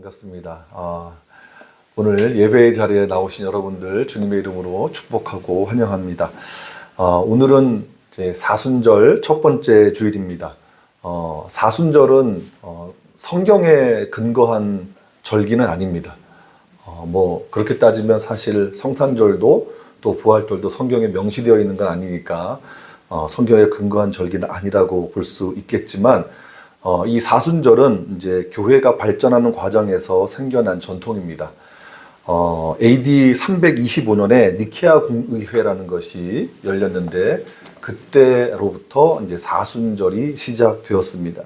반갑습니다. 오늘 예배의 자리에 나오신 여러분들 주님의 이름으로 축복하고 환영합니다. 오늘은 이제 사순절 첫 번째 주일입니다. 사순절은 성경에 근거한 절기는 아닙니다. 그렇게 따지면 사실 성탄절도 또 부활절도 성경에 명시되어 있는 건 아니니까 성경에 근거한 절기는 아니라고 볼 수 있겠지만 이 사순절은 이제 교회가 발전하는 과정에서 생겨난 전통입니다. AD 325년에 니케아 공의회라는 것이 열렸는데 그때로부터 이제 사순절이 시작되었습니다.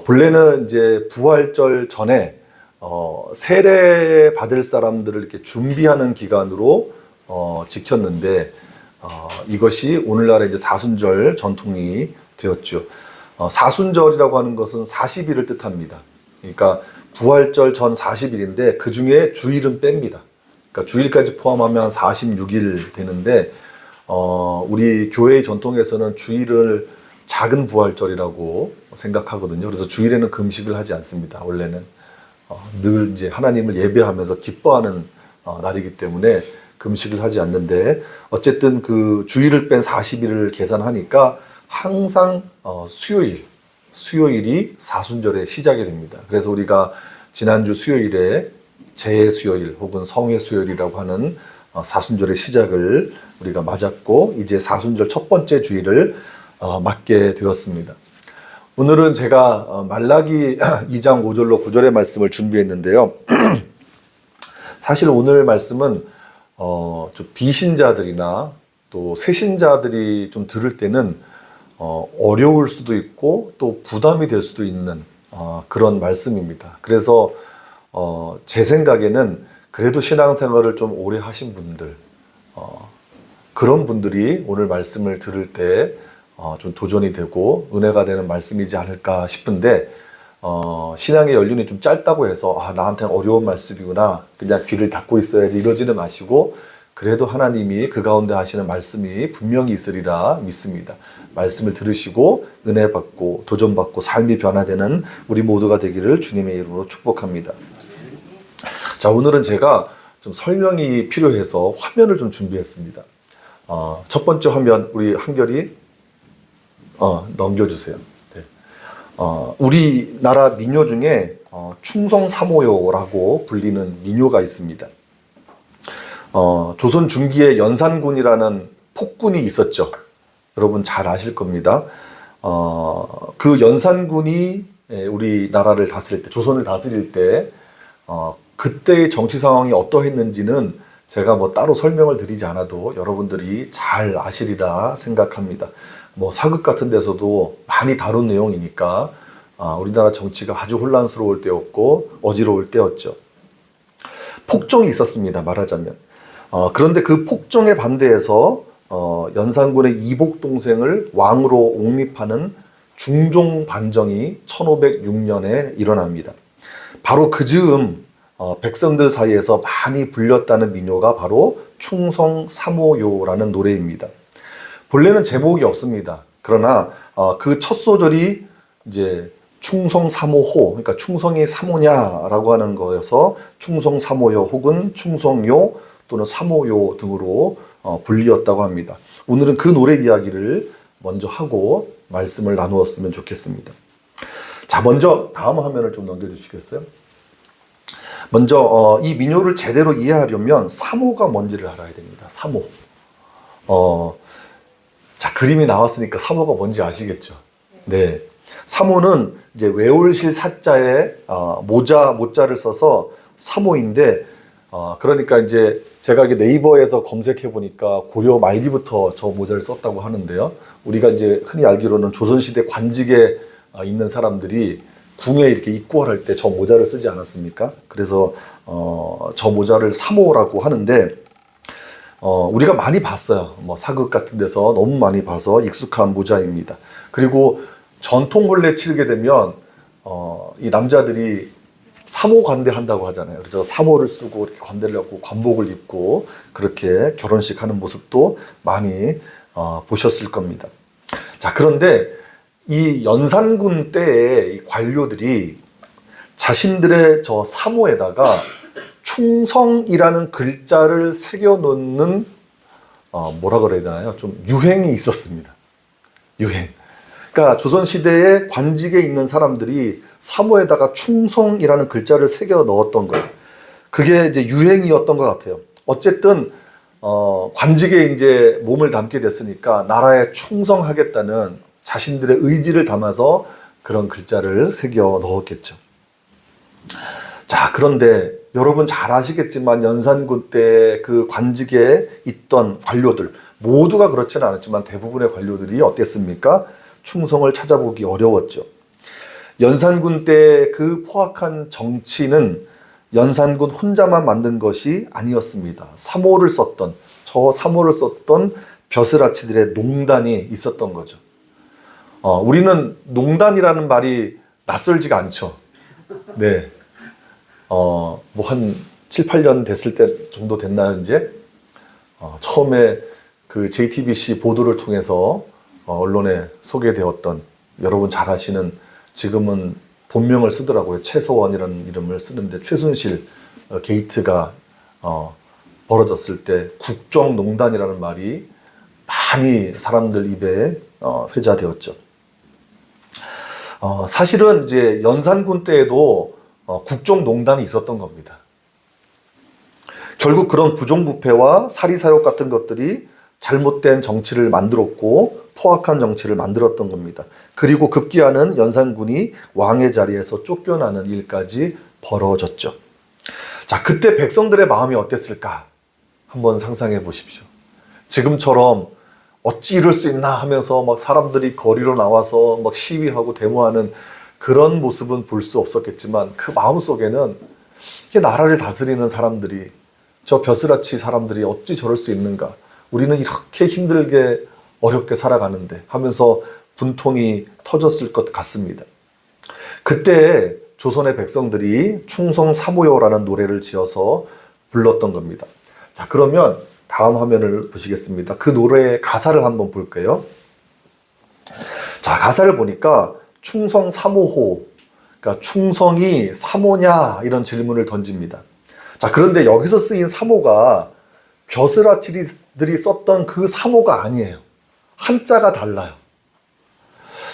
본래는 이제 부활절 전에 세례 받을 사람들을 이렇게 준비하는 기간으로 지켰는데 이것이 오늘날의 이제 사순절 전통이 되었죠. 사순절이라고 하는 것은 40일을 뜻합니다. 그러니까 부활절 전 40일인데 그 중에 주일은 뺍니다. 그러니까 주일까지 포함하면 46일 되는데 우리 교회의 전통에서는 주일을 작은 부활절이라고 생각하거든요. 그래서 주일에는 금식을 하지 않습니다. 원래는 늘 이제 하나님을 예배하면서 기뻐하는 날이기 때문에 금식을 하지 않는데 어쨌든 그 주일을 뺀 40일을 계산하니까 항상 수요일이 사순절의 시작이 됩니다. 그래서 우리가 지난주 수요일에 재수요일 혹은 성회수요일이라고 하는 사순절의 시작을 우리가 맞았고 이제 사순절 첫 번째 주일을 맞게 되었습니다. 오늘은 제가 말라기 2장 5절로 9절의 말씀을 준비했는데요. 사실 오늘 말씀은 좀 비신자들이나 또 새신자들이 좀 들을 때는 어려울 수도 있고 또 부담이 될 수도 있는 그런 말씀입니다. 그래서 제 생각에는 그래도 신앙생활을 좀 오래 하신 분들 그런 분들이 오늘 말씀을 들을 때 좀 도전이 되고 은혜가 되는 말씀이지 않을까 싶은데 신앙의 연륜이 좀 짧다고 해서 나한테 어려운 말씀이구나 그냥 귀를 닫고 있어야지 이러지는 마시고 그래도 하나님이 그 가운데 하시는 말씀이 분명히 있으리라 믿습니다. 말씀을 들으시고 은혜 받고 도전 받고 삶이 변화되는 우리 모두가 되기를 주님의 이름으로 축복합니다. 자, 오늘은 제가 좀 설명이 필요해서 화면을 좀 준비했습니다. 첫 번째 화면 우리 한결이 넘겨주세요. 네. 우리나라 민요 중에 충성사모요라고 불리는 민요가 있습니다. 조선 중기에 연산군이라는 폭군이 있었죠. 여러분 잘 아실 겁니다. 그 연산군이 우리나라를 다스릴 때, 조선을 다스릴 때 그때의 정치 상황이 어떠했는지는 제가 따로 설명을 드리지 않아도 여러분들이 잘 아시리라 생각합니다. 사극 같은 데서도 많이 다룬 내용이니까 우리나라 정치가 아주 혼란스러울 때였고 어지러울 때였죠. 폭정이 있었습니다. 말하자면. 그런데 그 폭정에 반대해서 연산군의 이복 동생을 왕으로 옹립하는 중종 반정이 1506년에 일어납니다. 바로 그 즈음 백성들 사이에서 많이 불렸다는 민요가 바로 충성사모요라는 노래입니다. 본래는 제목이 없습니다. 그러나 그 첫 소절이 이제 충성사모호, 그러니까 충성이 사모냐라고 하는 거여서 충성사모요 혹은 충성요 또는 사모요 등으로 불리었다고 합니다. 오늘은 그 노래 이야기를 먼저 하고 말씀을 나누었으면 좋겠습니다. 자, 먼저 다음 화면을 좀 넘겨주시겠어요? 먼저 이 민요를 제대로 이해하려면 사모가 뭔지를 알아야 됩니다. 사모. 자, 그림이 나왔으니까 사모가 뭔지 아시겠죠? 네. 사모는 이제 외올실 사자에 모자를 써서 사모인데 그러니까 이제 제가 네이버에서 검색해 보니까 고려 말기부터 저 모자를 썼다고 하는데요. 우리가 이제 흔히 알기로는 조선시대 관직에 있는 사람들이 궁에 이렇게 입고할 때 저 모자를 쓰지 않았습니까? 그래서 저 모자를 사모라고 하는데 우리가 많이 봤어요. 사극 같은 데서 너무 많이 봐서 익숙한 모자입니다. 그리고 전통 혼례 치르게 되면 이 남자들이 사모 관대 한다고 하잖아요. 그래서 사모를 쓰고 이렇게 관대를 하고 관복을 입고 그렇게 결혼식 하는 모습도 많이 보셨을 겁니다. 자, 그런데 이 연산군 때의 이 관료들이 자신들의 저 사모에다가 충성이라는 글자를 새겨 놓는 뭐라 그래야 되나요? 좀 유행이 있었습니다. 유행. 그러니까 조선시대에 관직에 있는 사람들이 사모에다가 충성이라는 글자를 새겨 넣었던 거예요. 그게 이제 유행이었던 것 같아요. 어쨌든 관직에 이제 몸을 담게 됐으니까 나라에 충성하겠다는 자신들의 의지를 담아서 그런 글자를 새겨 넣었겠죠. 자, 그런데 여러분 잘 아시겠지만 연산군 때 그 관직에 있던 관료들 모두가 그렇지는 않았지만 대부분의 관료들이 어땠습니까? 충성을 찾아보기 어려웠죠. 연산군 때 그 포악한 정치는 연산군 혼자만 만든 것이 아니었습니다. 저 사모를 썼던 벼슬아치들의 농단이 있었던 거죠. 우리는 농단이라는 말이 낯설지가 않죠. 네. 뭐 한 7, 8년 됐을 때 정도 됐나요, 이제? 처음에 그 JTBC 보도를 통해서 언론에 소개되었던 여러분 잘 아시는 지금은 본명을 쓰더라고요. 최서원이라는 이름을 쓰는데 최순실 게이트가 벌어졌을 때 국정농단이라는 말이 많이 사람들 입에 회자되었죠. 사실은 이제 연산군 때에도 국정농단이 있었던 겁니다. 결국 그런 부정부패와 사리사욕 같은 것들이 잘못된 정치를 만들었고 포악한 정치를 만들었던 겁니다. 그리고 급기야는 연산군이 왕의 자리에서 쫓겨나는 일까지 벌어졌죠. 자, 그때 백성들의 마음이 어땠을까? 한번 상상해 보십시오. 지금처럼 어찌 이럴 수 있나 하면서 막 사람들이 거리로 나와서 막 시위하고 데모하는 그런 모습은 볼 수 없었겠지만 그 마음속에는 이게 나라를 다스리는 사람들이 저 벼슬아치 사람들이 어찌 저럴 수 있는가? 우리는 이렇게 힘들게 어렵게 살아가는데 하면서 분통이 터졌을 것 같습니다. 그때 조선의 백성들이 충성사모여라는 노래를 지어서 불렀던 겁니다. 자, 그러면 다음 화면을 보시겠습니다. 그 노래의 가사를 한번 볼게요. 자, 가사를 보니까 충성사모호, 그러니까 충성이 사모냐 이런 질문을 던집니다. 자, 그런데 여기서 쓰인 사모가 벼슬아치들이 썼던 그 사모가 아니에요. 한자가 달라요.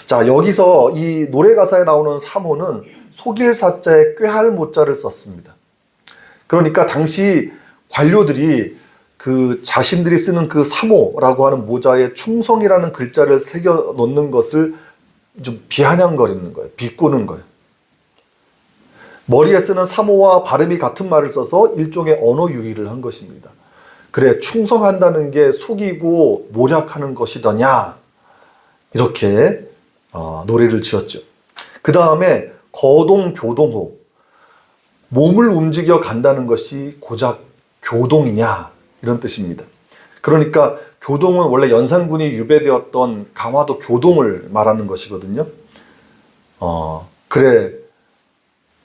자, 여기서 이 노래 가사에 나오는 사모는 속일 사자에 꾀할 모자를 썼습니다. 그러니까 당시 관료들이 그 자신들이 쓰는 그 사모라고 하는 모자에 충성이라는 글자를 새겨 놓는 것을 좀 비아냥거리는 거예요. 비꼬는 거예요. 머리에 쓰는 사모와 발음이 같은 말을 써서 일종의 언어 유희를 한 것입니다. 그래, 충성한다는 게 속이고 모략하는 것이더냐, 이렇게 노래를 지었죠. 그 다음에 거동교동호, 몸을 움직여 간다는 것이 고작 교동이냐 이런 뜻입니다. 그러니까 교동은 원래 연산군이 유배되었던 강화도 교동을 말하는 것이거든요. 그래,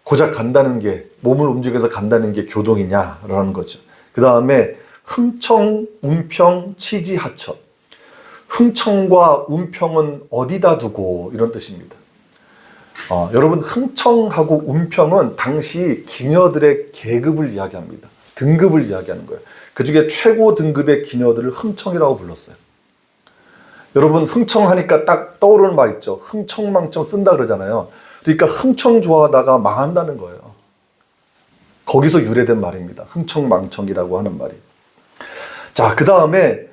고작 간다는 게, 몸을 움직여서 간다는 게 교동이냐라는 거죠. 그 다음에 흥청, 운평, 치지, 하천. 흥청과 운평은 어디다 두고 이런 뜻입니다. 여러분, 흥청하고 운평은 당시 기녀들의 계급을 이야기합니다. 등급을 이야기하는 거예요. 그 중에 최고 등급의 기녀들을 흥청이라고 불렀어요. 여러분, 흥청하니까 딱 떠오르는 말 있죠. 흥청망청 쓴다 그러잖아요. 그러니까 흥청 좋아하다가 망한다는 거예요. 거기서 유래된 말입니다. 흥청망청이라고 하는 말이. 자, 그 다음에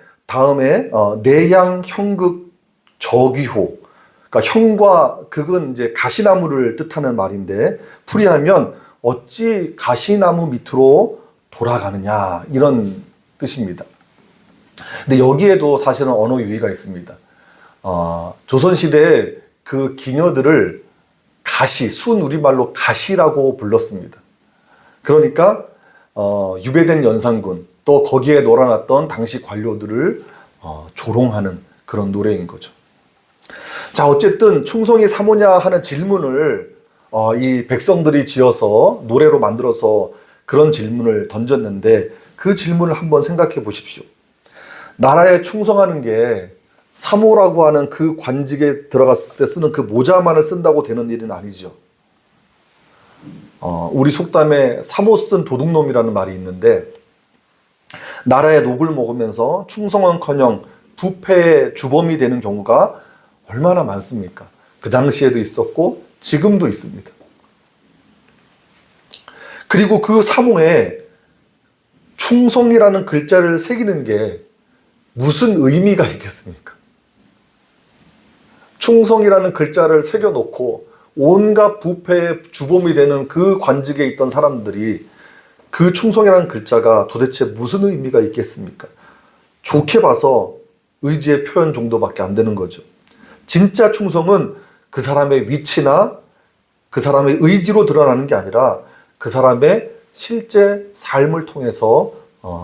내양 형극 저귀호. 그러니까 형과 극은 이제 가시나무를 뜻하는 말인데 풀이하면 어찌 가시나무 밑으로 돌아가느냐 이런 뜻입니다. 근데 여기에도 사실은 언어 유희가 있습니다. 조선시대에 그 기녀들을 가시, 순 우리말로 가시라고 불렀습니다. 그러니까 유배된 연산군 또 거기에 놀아났던 당시 관료들을 조롱하는 그런 노래인 거죠. 자, 어쨌든 충성이 사모냐 하는 질문을 이 백성들이 지어서 노래로 만들어서 그런 질문을 던졌는데 그 질문을 한번 생각해 보십시오. 나라에 충성하는 게 사모라고 하는 그 관직에 들어갔을 때 쓰는 그 모자만을 쓴다고 되는 일은 아니죠. 우리 속담에 사못 쓴 도둑놈이라는 말이 있는데, 나라의 녹을 먹으면서 충성은커녕 부패의 주범이 되는 경우가 얼마나 많습니까? 그 당시에도 있었고 지금도 있습니다. 그리고 그 사모에 충성이라는 글자를 새기는 게 무슨 의미가 있겠습니까? 충성이라는 글자를 새겨놓고 온갖 부패의 주범이 되는 그 관직에 있던 사람들이 그 충성이라는 글자가 도대체 무슨 의미가 있겠습니까? 좋게 봐서 의지의 표현 정도밖에 안 되는 거죠. 진짜 충성은 그 사람의 위치나 그 사람의 의지로 드러나는 게 아니라 그 사람의 실제 삶을 통해서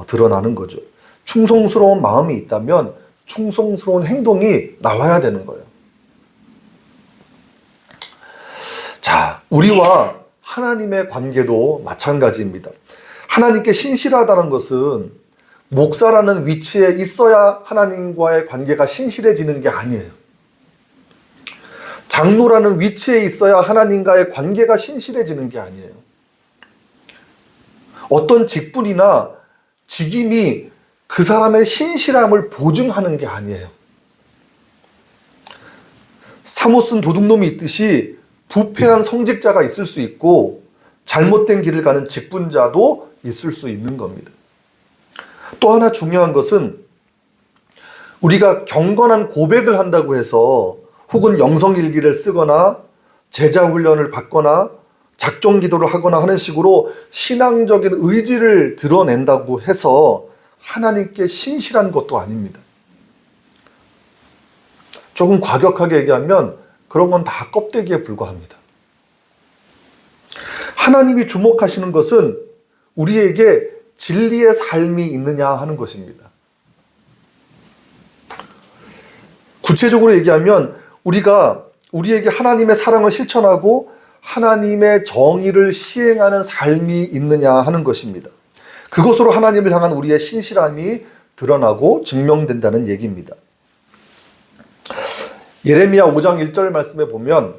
드러나는 거죠. 충성스러운 마음이 있다면 충성스러운 행동이 나와야 되는 거예요. 자, 우리와 하나님의 관계도 마찬가지입니다. 하나님께 신실하다는 것은 목사라는 위치에 있어야 하나님과의 관계가 신실해지는 게 아니에요. 장로라는 위치에 있어야 하나님과의 관계가 신실해지는 게 아니에요. 어떤 직분이나 직임이 그 사람의 신실함을 보증하는 게 아니에요. 사못 쓴 도둑놈이 있듯이 부패한 성직자가 있을 수 있고 잘못된 길을 가는 직분자도 있을 수 있는 겁니다. 또 하나 중요한 것은 우리가 경건한 고백을 한다고 해서 혹은 영성일기를 쓰거나 제자훈련을 받거나 작정기도를 하거나 하는 식으로 신앙적인 의지를 드러낸다고 해서 하나님께 신실한 것도 아닙니다. 조금 과격하게 얘기하면 그런 건 다 껍데기에 불과합니다. 하나님이 주목하시는 것은 우리에게 진리의 삶이 있느냐 하는 것입니다. 구체적으로 얘기하면 우리가 우리에게 하나님의 사랑을 실천하고 하나님의 정의를 시행하는 삶이 있느냐 하는 것입니다. 그것으로 하나님을 향한 우리의 신실함이 드러나고 증명된다는 얘기입니다. 예레미야 5장 1절 말씀에 보면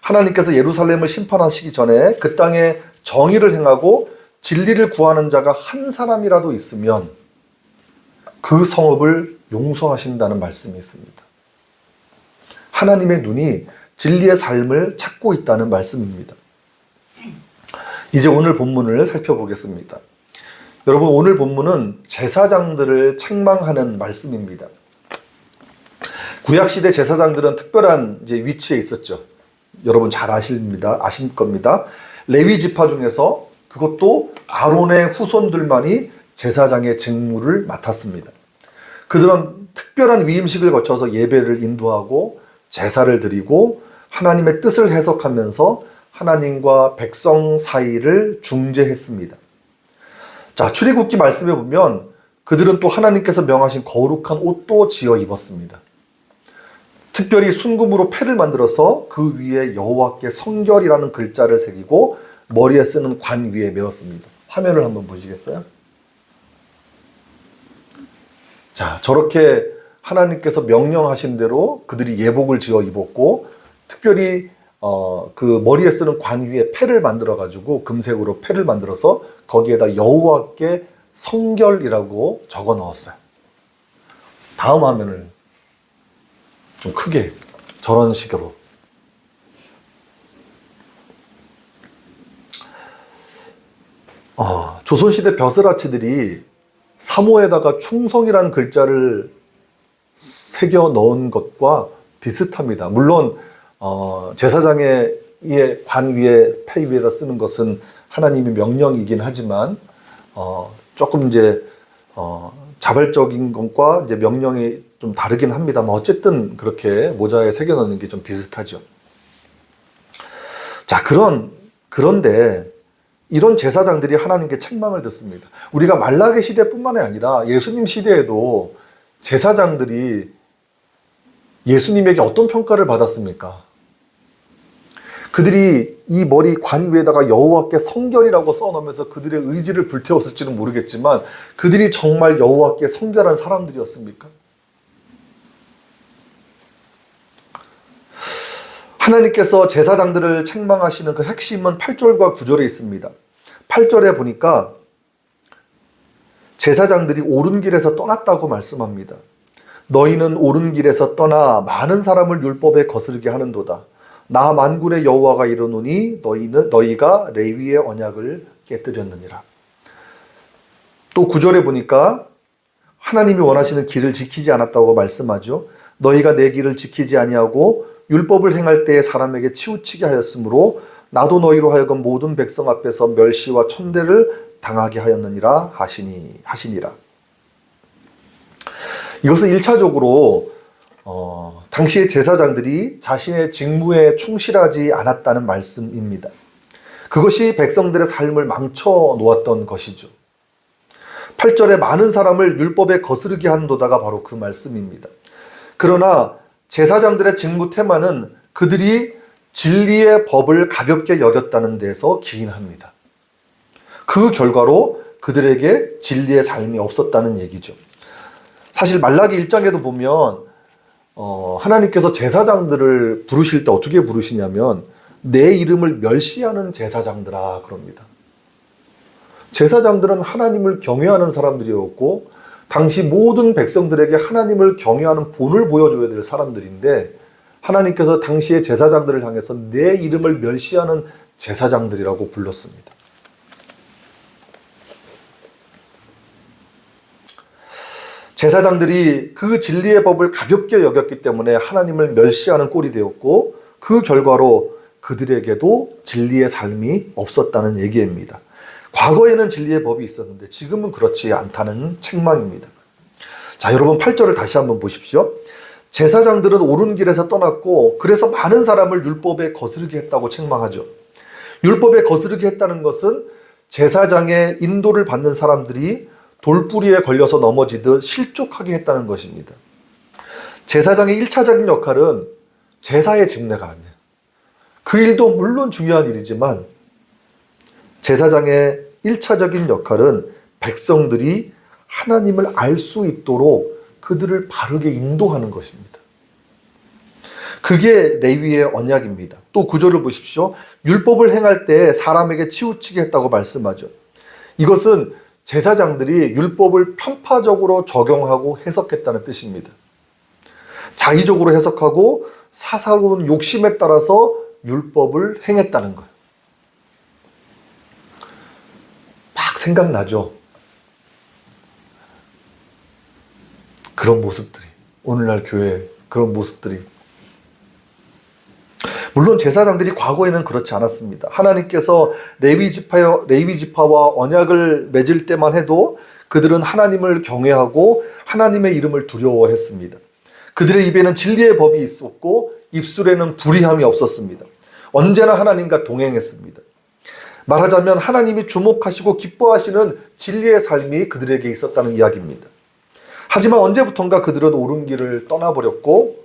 하나님께서 예루살렘을 심판하시기 전에 그 땅에 정의를 행하고 진리를 구하는 자가 한 사람이라도 있으면 그 성읍을 용서하신다는 말씀이 있습니다. 하나님의 눈이 진리의 삶을 찾고 있다는 말씀입니다. 이제 오늘 본문을 살펴보겠습니다. 여러분, 오늘 본문은 제사장들을 책망하는 말씀입니다. 구약시대 제사장들은 특별한 위치에 있었죠. 여러분 잘 아실 겁니다. 레위 지파 중에서 그것도 아론의 후손들만이 제사장의 직무를 맡았습니다. 그들은 특별한 위임식을 거쳐서 예배를 인도하고 제사를 드리고 하나님의 뜻을 해석하면서 하나님과 백성 사이를 중재했습니다. 자, 출애굽기 말씀에 보면 그들은 또 하나님께서 명하신 거룩한 옷도 지어 입었습니다. 특별히 순금으로 패를 만들어서 그 위에 여호와께 성결이라는 글자를 새기고 머리에 쓰는 관 위에 메었습니다. 화면을 한번 보시겠어요? 자, 저렇게 하나님께서 명령하신 대로 그들이 예복을 지어 입었고 특별히 그 머리에 쓰는 관 위에 패를 만들어 가지고 금색으로 패를 만들어서 거기에다 여호와께 성결이라고 적어 넣었어요. 다음 화면을 좀 크게 저런 식으로. 조선시대 벼슬아치들이 사모에다가 충성이라는 글자를 새겨 넣은 것과 비슷합니다. 물론 제사장의 관 위에 패 위에다 쓰는 것은 하나님의 명령이긴 하지만 조금 자발적인 것과 명령이 좀 다르긴 합니다만 어쨌든 그렇게 모자에 새겨 넣는 게 좀 비슷하죠. 자, 그런데 이런 제사장들이 하나님께 책망을 듣습니다. 우리가 말라기 시대뿐만이 아니라 예수님 시대에도 제사장들이 예수님에게 어떤 평가를 받았습니까? 그들이 이 머리 관 위에다가 여호와께 성결이라고 써놓으면서 그들의 의지를 불태웠을지는 모르겠지만 그들이 정말 여호와께 성결한 사람들이었습니까? 하나님께서 제사장들을 책망하시는 그 핵심은 8절과 9절에 있습니다. 8절에 보니까 제사장들이 옳은 길에서 떠났다고 말씀합니다. 너희는 옳은 길에서 떠나 많은 사람을 율법에 거스르게 하는도다. 나 만군의 여호와가 이르노니 너희가 레위의 언약을 깨뜨렸느니라. 또 9절에 보니까 하나님이 원하시는 길을 지키지 않았다고 말씀하죠. 너희가 내 길을 지키지 아니하고 율법을 행할 때에 사람에게 치우치게 하였으므로 나도 너희로 하여금 모든 백성 앞에서 멸시와 천대를 당하게 하였느니라 하시니라. 이것은 1차적으로 당시의 제사장들이 자신의 직무에 충실하지 않았다는 말씀입니다. 그것이 백성들의 삶을 망쳐 놓았던 것이죠. 8절에 많은 사람을 율법에 거스르게 한도다가 바로 그 말씀입니다. 그러나 제사장들의 직무 테마는 그들이 진리의 법을 가볍게 여겼다는 데서 기인합니다. 그 결과로 그들에게 진리의 삶이 없었다는 얘기죠. 사실 말라기 1장에도 보면 하나님께서 제사장들을 부르실 때 어떻게 부르시냐면 내 이름을 멸시하는 제사장들아 그럽니다. 제사장들은 하나님을 경외하는 사람들이었고 당시 모든 백성들에게 하나님을 경외하는 본을 보여줘야 될 사람들인데 하나님께서 당시의 제사장들을 향해서 내 이름을 멸시하는 제사장들이라고 불렀습니다. 제사장들이 그 진리의 법을 가볍게 여겼기 때문에 하나님을 멸시하는 꼴이 되었고 그 결과로 그들에게도 진리의 삶이 없었다는 얘기입니다. 과거에는 진리의 법이 있었는데 지금은 그렇지 않다는 책망입니다. 자, 여러분 8절을 다시 한번 보십시오. 제사장들은 옳은 길에서 떠났고 그래서 많은 사람을 율법에 거스르게 했다고 책망하죠. 율법에 거스르게 했다는 것은 제사장의 인도를 받는 사람들이 돌뿌리에 걸려서 넘어지듯 실족하게 했다는 것입니다. 제사장의 1차적인 역할은 제사의 집례가 아니에요. 그 일도 물론 중요한 일이지만 제사장의 1차적인 역할은 백성들이 하나님을 알 수 있도록 그들을 바르게 인도하는 것입니다. 그게 레위의 언약입니다. 또 9절을 보십시오. 율법을 행할 때 사람에게 치우치게 했다고 말씀하죠. 이것은 제사장들이 율법을 편파적으로 적용하고 해석했다는 뜻입니다. 자의적으로 해석하고 사사로운 욕심에 따라서 율법을 행했다는 거예요. 막 생각나죠? 그런 모습들이, 오늘날 교회에 그런 모습들이. 물론 제사장들이 과거에는 그렇지 않았습니다. 하나님께서 레위 지파와 언약을 맺을 때만 해도 그들은 하나님을 경외하고 하나님의 이름을 두려워했습니다. 그들의 입에는 진리의 법이 있었고 입술에는 불의함이 없었습니다. 언제나 하나님과 동행했습니다. 말하자면 하나님이 주목하시고 기뻐하시는 진리의 삶이 그들에게 있었다는 이야기입니다. 하지만 언제부턴가 그들은 옳은 길을 떠나버렸고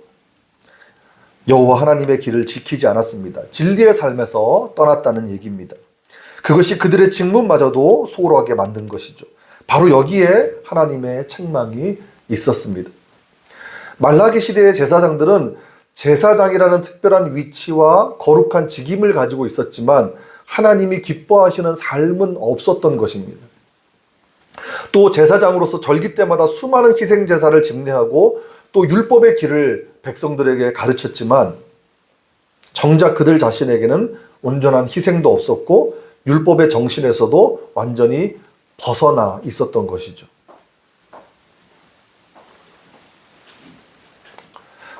여호와 하나님의 길을 지키지 않았습니다. 진리의 삶에서 떠났다는 얘기입니다. 그것이 그들의 직무마저도 소홀하게 만든 것이죠. 바로 여기에 하나님의 책망이 있었습니다. 말라기 시대의 제사장들은 제사장이라는 특별한 위치와 거룩한 직임을 가지고 있었지만 하나님이 기뻐하시는 삶은 없었던 것입니다. 또 제사장으로서 절기 때마다 수많은 희생 제사를 집례하고 또 율법의 길을 백성들에게 가르쳤지만 정작 그들 자신에게는 온전한 희생도 없었고 율법의 정신에서도 완전히 벗어나 있었던 것이죠.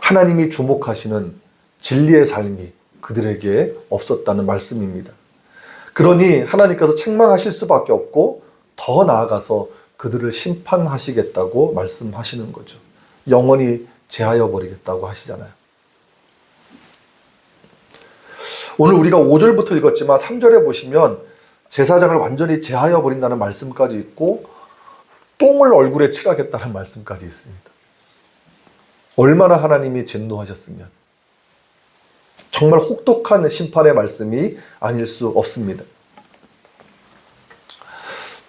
하나님이 주목하시는 진리의 삶이 그들에게 없었다는 말씀입니다. 그러니 하나님께서 책망하실 수밖에 없고 더 나아가서 그들을 심판하시겠다고 말씀하시는 거죠. 영원히 제하여 버리겠다고 하시잖아요. 오늘 우리가 5절부터 읽었지만 3절에 보시면 제사장을 완전히 제하여 버린다는 말씀까지 있고 똥을 얼굴에 칠하겠다는 말씀까지 있습니다. 얼마나 하나님이 진노하셨으면 정말 혹독한 심판의 말씀이 아닐 수 없습니다.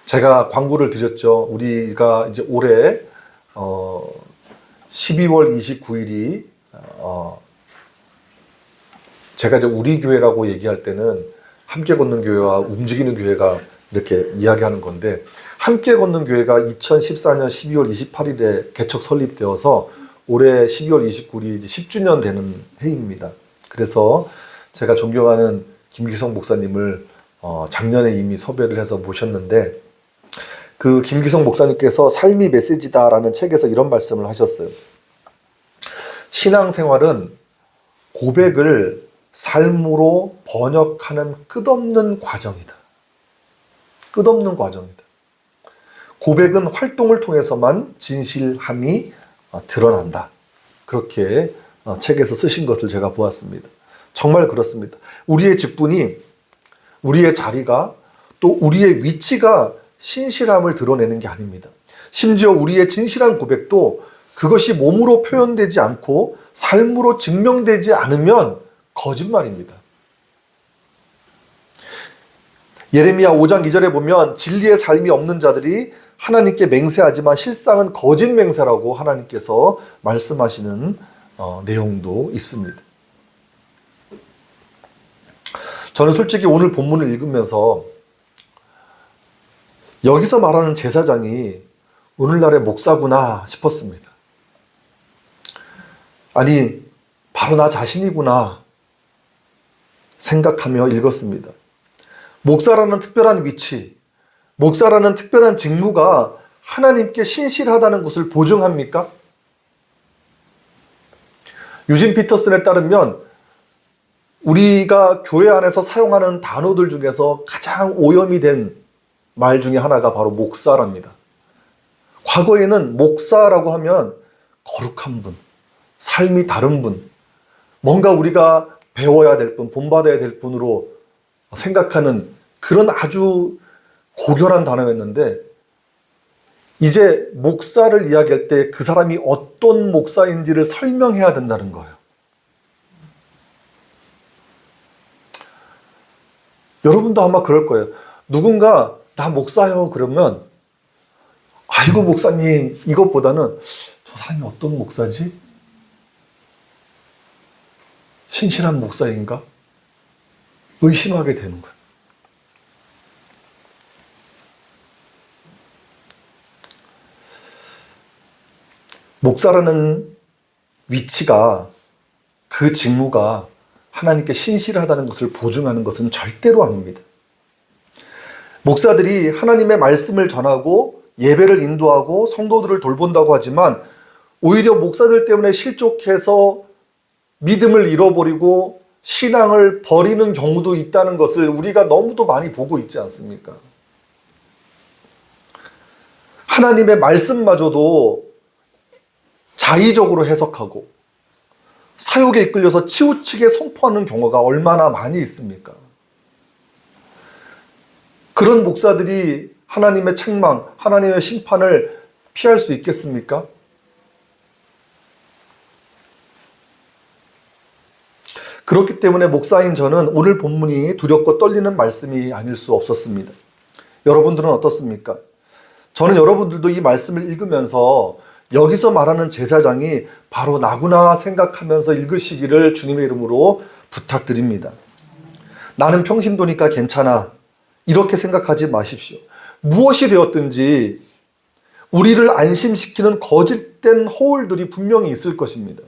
제가 광고를 드렸죠. 우리가 이제 올해 12월 29일이 제가 이제 우리 교회라고 얘기할 때는 함께 걷는 교회와 움직이는 교회가 이렇게 이야기하는 건데, 함께 걷는 교회가 2014년 12월 28일에 개척 설립되어서 올해 12월 29일이 10주년 되는 해입니다. 그래서 제가 존경하는 김기성 목사님을 작년에 이미 섭외를 해서 모셨는데, 그 김기성 목사님께서 삶이 메시지다라는 책에서 이런 말씀을 하셨어요. 신앙생활은 고백을 삶으로 번역하는 끝없는 과정이다. 끝없는 과정이다. 고백은 활동을 통해서만 진실함이 드러난다. 그렇게 책에서 쓰신 것을 제가 보았습니다. 정말 그렇습니다. 우리의 직분이, 우리의 자리가, 또 우리의 위치가 신실함을 드러내는 게 아닙니다. 심지어 우리의 진실한 고백도 그것이 몸으로 표현되지 않고 삶으로 증명되지 않으면 거짓말입니다. 예레미야 5장 2절에 보면 진리의 삶이 없는 자들이 하나님께 맹세하지만 실상은 거짓 맹세라고 하나님께서 말씀하시는 내용도 있습니다. 저는 솔직히 오늘 본문을 읽으면서 여기서 말하는 제사장이 오늘날의 목사구나 싶었습니다. 아니, 바로 나 자신이구나 생각하며 읽었습니다. 목사라는 특별한 위치, 목사라는 특별한 직무가 하나님께 신실하다는 것을 보증합니까? 유진 피터슨에 따르면 우리가 교회 안에서 사용하는 단어들 중에서 가장 오염이 된 말 중에 하나가 바로 목사랍니다. 과거에는 목사라고 하면 거룩한 분, 삶이 다른 분, 뭔가 우리가 배워야 될 분, 본받아야 될 분으로 생각하는 그런 아주 고결한 단어였는데, 이제 목사를 이야기할 때 그 사람이 어떤 목사인지를 설명해야 된다는 거예요. 여러분도 아마 그럴 거예요. 누군가 나 목사요 그러면, 아이고 목사님, 이것보다는 저 사람이 어떤 목사지? 신실한 목사인가? 의심하게 되는 거예요. 목사라는 위치가, 그 직무가 하나님께 신실하다는 것을 보증하는 것은 절대로 아닙니다. 목사들이 하나님의 말씀을 전하고 예배를 인도하고 성도들을 돌본다고 하지만, 오히려 목사들 때문에 실족해서 믿음을 잃어버리고 신앙을 버리는 경우도 있다는 것을 우리가 너무도 많이 보고 있지 않습니까? 하나님의 말씀마저도 자의적으로 해석하고 사욕에 이끌려서 치우치게 선포하는 경우가 얼마나 많이 있습니까? 그런 목사들이 하나님의 책망, 하나님의 심판을 피할 수 있겠습니까? 그렇기 때문에 목사인 저는 오늘 본문이 두렵고 떨리는 말씀이 아닐 수 없었습니다. 여러분들은 어떻습니까? 저는 여러분들도 이 말씀을 읽으면서 여기서 말하는 제사장이 바로 나구나 생각하면서 읽으시기를 주님의 이름으로 부탁드립니다. 나는 평신도니까 괜찮아, 이렇게 생각하지 마십시오. 무엇이 되었든지 우리를 안심시키는 거짓된 허울들이 분명히 있을 것입니다.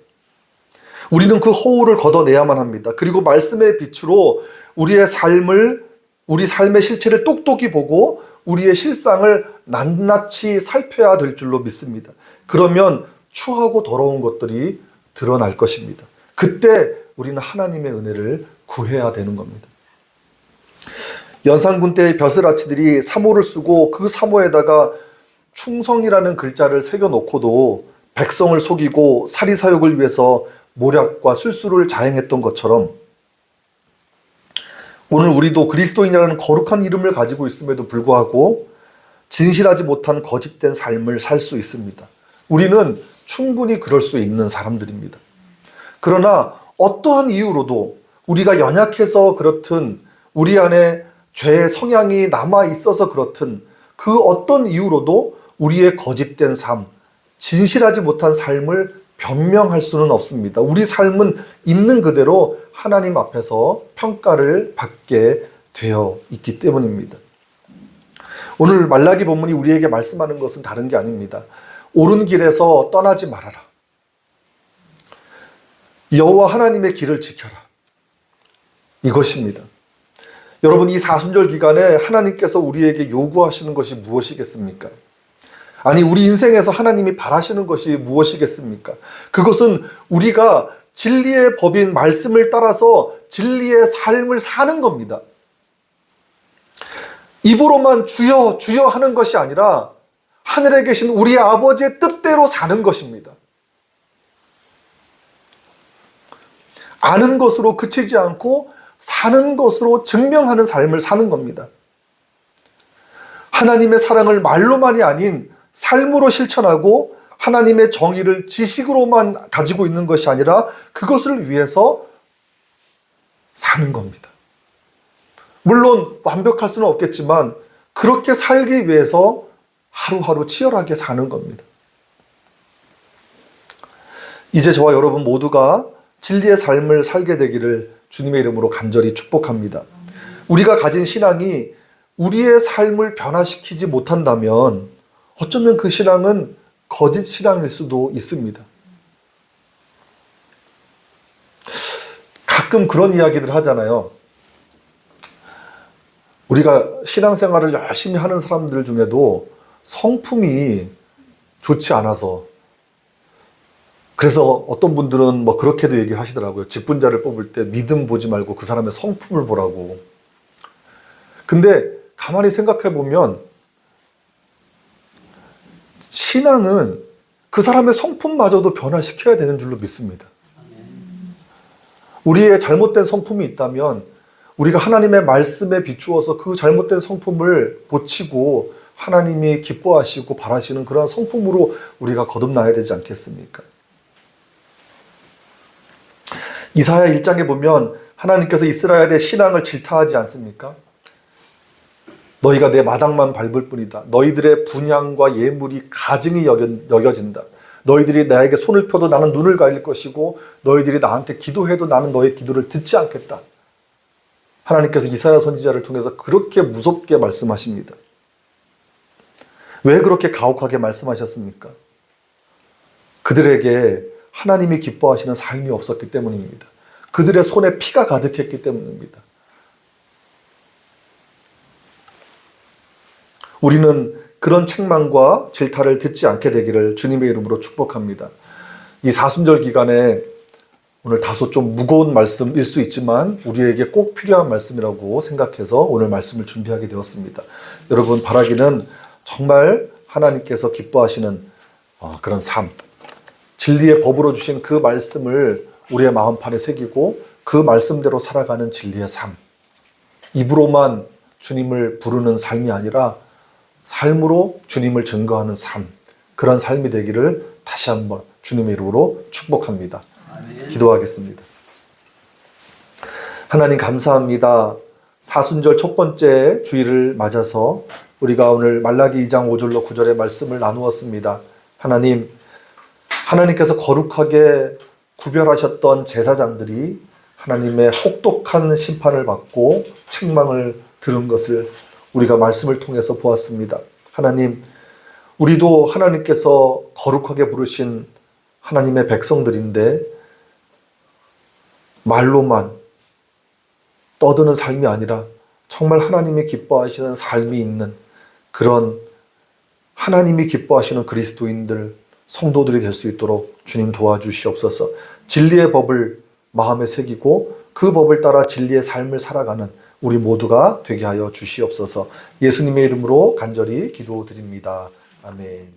우리는 그 허울을 걷어내야만 합니다. 그리고 말씀의 빛으로 우리의 삶의 실체를 똑똑히 보고 우리의 실상을 낱낱이 살펴야 될 줄로 믿습니다. 그러면 추하고 더러운 것들이 드러날 것입니다. 그때 우리는 하나님의 은혜를 구해야 되는 겁니다. 연산군 때의 벼슬아치들이 사모를 쓰고 그 사모에다가 충성이라는 글자를 새겨놓고도 백성을 속이고 사리사욕을 위해서 모략과 술수를 자행했던 것처럼, 오늘 우리도 그리스도인이라는 거룩한 이름을 가지고 있음에도 불구하고 진실하지 못한 거짓된 삶을 살 수 있습니다. 우리는 충분히 그럴 수 있는 사람들입니다. 그러나 어떠한 이유로도 우리가 연약해서 그렇든, 우리 안에 죄의 성향이 남아 있어서 그렇든, 그 어떤 이유로도 우리의 거짓된 삶, 진실하지 못한 삶을 변명할 수는 없습니다. 우리 삶은 있는 그대로 하나님 앞에서 평가를 받게 되어 있기 때문입니다. 오늘 말라기 본문이 우리에게 말씀하는 것은 다른 게 아닙니다. 옳은 길에서 떠나지 말아라. 여호와 하나님의 길을 지켜라. 이것입니다. 여러분, 이 사순절 기간에 하나님께서 우리에게 요구하시는 것이 무엇이겠습니까? 아니, 우리 인생에서 하나님이 바라시는 것이 무엇이겠습니까? 그것은 우리가 진리의 법인 말씀을 따라서 진리의 삶을 사는 겁니다. 입으로만 주여 주여 하는 것이 아니라 하늘에 계신 우리 아버지의 뜻대로 사는 것입니다. 아는 것으로 그치지 않고 사는 것으로 증명하는 삶을 사는 겁니다. 하나님의 사랑을 말로만이 아닌 삶으로 실천하고 하나님의 정의를 지식으로만 가지고 있는 것이 아니라 그것을 위해서 사는 겁니다. 물론 완벽할 수는 없겠지만 그렇게 살기 위해서 하루하루 치열하게 사는 겁니다. 이제 저와 여러분 모두가 진리의 삶을 살게 되기를 주님의 이름으로 간절히 축복합니다. 우리가 가진 신앙이 우리의 삶을 변화시키지 못한다면 어쩌면 그 신앙은 거짓 신앙일 수도 있습니다. 가끔 그런 이야기들 하잖아요. 우리가 신앙생활을 열심히 하는 사람들 중에도 성품이 좋지 않아서, 그래서 어떤 분들은 뭐 그렇게도 얘기하시더라고요. 직분자를 뽑을 때 믿음 보지 말고 그 사람의 성품을 보라고. 근데 가만히 생각해 보면 신앙은 그 사람의 성품마저도 변화시켜야 되는 줄로 믿습니다. 우리의 잘못된 성품이 있다면 우리가 하나님의 말씀에 비추어서 그 잘못된 성품을 고치고 하나님이 기뻐하시고 바라시는 그런 성품으로 우리가 거듭나야 되지 않겠습니까? 이사야 1장에 보면 하나님께서 이스라엘의 신앙을 질타하지 않습니까? 너희가 내 마당만 밟을 뿐이다. 너희들의 분향과 예물이 가증히 여겨진다. 너희들이 나에게 손을 펴도 나는 눈을 가릴 것이고 너희들이 나한테 기도해도 나는 너의 기도를 듣지 않겠다. 하나님께서 이사야 선지자를 통해서 그렇게 무섭게 말씀하십니다. 왜 그렇게 가혹하게 말씀하셨습니까? 그들에게 하나님이 기뻐하시는 삶이 없었기 때문입니다. 그들의 손에 피가 가득했기 때문입니다. 우리는 그런 책망과 질타를 듣지 않게 되기를 주님의 이름으로 축복합니다. 이 사순절 기간에 오늘 다소 좀 무거운 말씀일 수 있지만 우리에게 꼭 필요한 말씀이라고 생각해서 오늘 말씀을 준비하게 되었습니다. 여러분, 바라기는 정말 하나님께서 기뻐하시는 그런 삶, 진리의 법으로 주신 그 말씀을 우리의 마음판에 새기고 그 말씀대로 살아가는 진리의 삶, 입으로만 주님을 부르는 삶이 아니라 삶으로 주님을 증거하는 삶, 그런 삶이 되기를 다시 한번 주님의 이름으로 축복합니다. 기도하겠습니다. 하나님 감사합니다. 사순절 첫 번째 주일을 맞아서 우리가 오늘 말라기 2장 5절로 9절의 말씀을 나누었습니다. 하나님께서 거룩하게 구별하셨던 제사장들이 하나님의 혹독한 심판을 받고 책망을 들은 것을 우리가 말씀을 통해서 보았습니다. 하나님, 우리도 하나님께서 거룩하게 부르신 하나님의 백성들인데 말로만 떠드는 삶이 아니라 정말 하나님이 기뻐하시는 삶이 있는 그런 하나님이 기뻐하시는 그리스도인들, 성도들이 될 수 있도록 주님 도와주시옵소서. 진리의 법을 마음에 새기고 그 법을 따라 진리의 삶을 살아가는 우리 모두가 되게 하여 주시옵소서. 예수님의 이름으로 간절히 기도드립니다. 아멘.